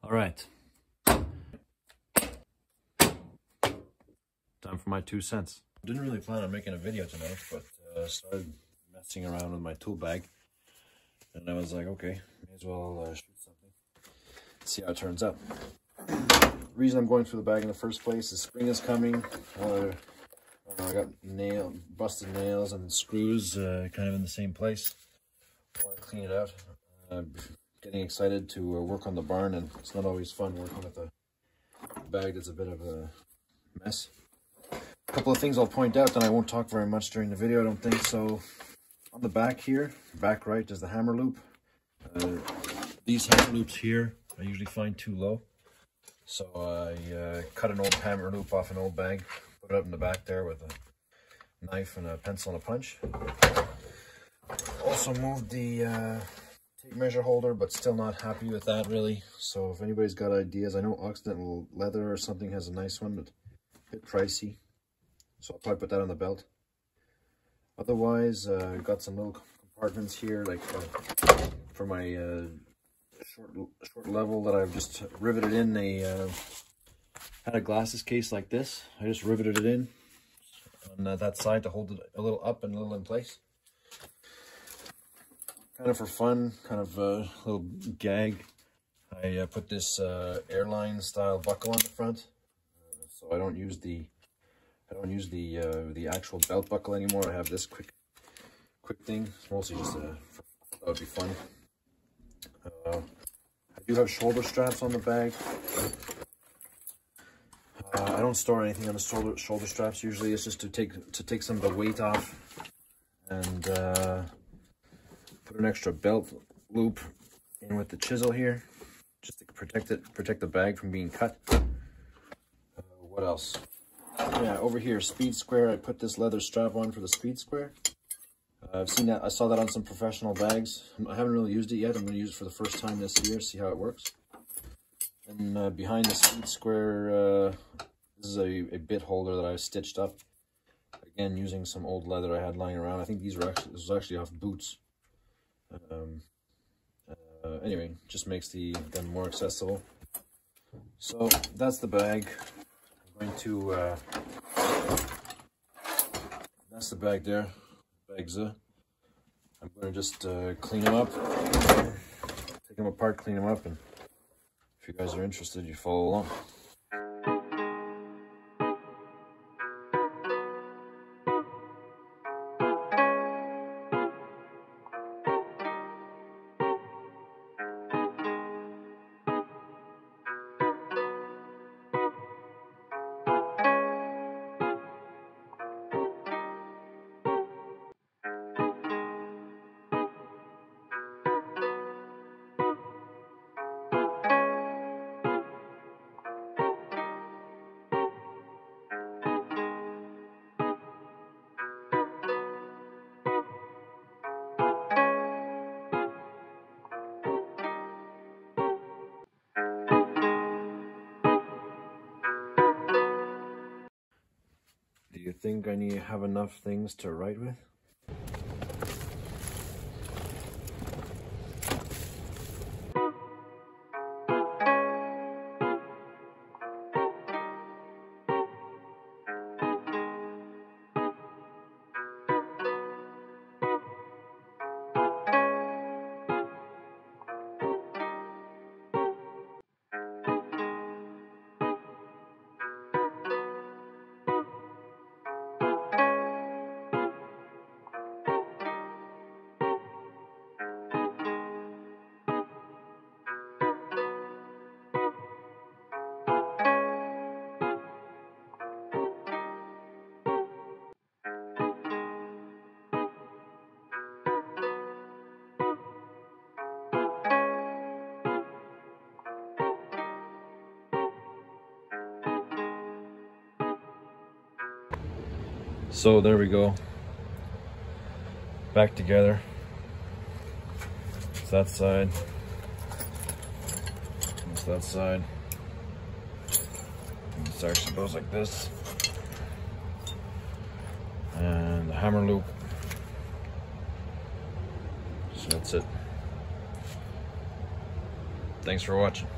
All right. Time for my 2 cents. Didn't really plan on making a video tonight, but started messing around with my tool bag. And I was like, okay, may as well shoot something. See how it turns out. The reason I'm going through the bag in the first place is spring is coming. I got busted nails and screws kind of in the same place. I want to clean it out. Getting excited to work on the barn, and it's not always fun working with a bag that's a bit of a mess. A couple of things I'll point out, and I won't talk very much during the video, I don't think. So on the back here, back right, is the hammer loop. These hammer loops here I usually find too low, so I cut an old hammer loop off an old bag, put it up in the back there with a knife and a pencil and a punch. Also moved the tape measure holder, but still not happy with that really. So if anybody's got ideas, I know Occidental Leather or something has a nice one, but a bit pricey. So I'll probably put that on the belt. Otherwise, got some little compartments here, like for my short level that I've just riveted in. Had a glasses case like this. I just riveted it in on that side to hold it a little up and a little in place. Kind of for fun, kind of a little gag. I put this airline style buckle on the front, so I don't use the actual belt buckle anymore. I have this quick thing. It's mostly just that would be fun. I do have shoulder straps on the bag. I don't store anything on the shoulder straps. Usually, it's just to take some of the weight off, and put an extra belt loop in with the chisel here, just to protect the bag from being cut. What else? Yeah, over here, speed square. I put this leather strap on for the speed square. I've seen that. I saw that on some professional bags. I haven't really used it yet. I'm going to use it for the first time this year, see how it works. And behind the speed square, this is a bit holder that I stitched up. Again, using some old leather I had lying around. I think this was actually off boots. Anyway, just makes them more accessible. So that's the bag. I'm going to that's the bag there. Bags. I'm going to just clean them up, take them apart, clean them up, and if you guys are interested, you follow along. Do you think I have enough things to write with? So there we go, back together. It's that side, it's that side. And it actually goes like this, and the hammer loop. So that's it. Thanks for watching.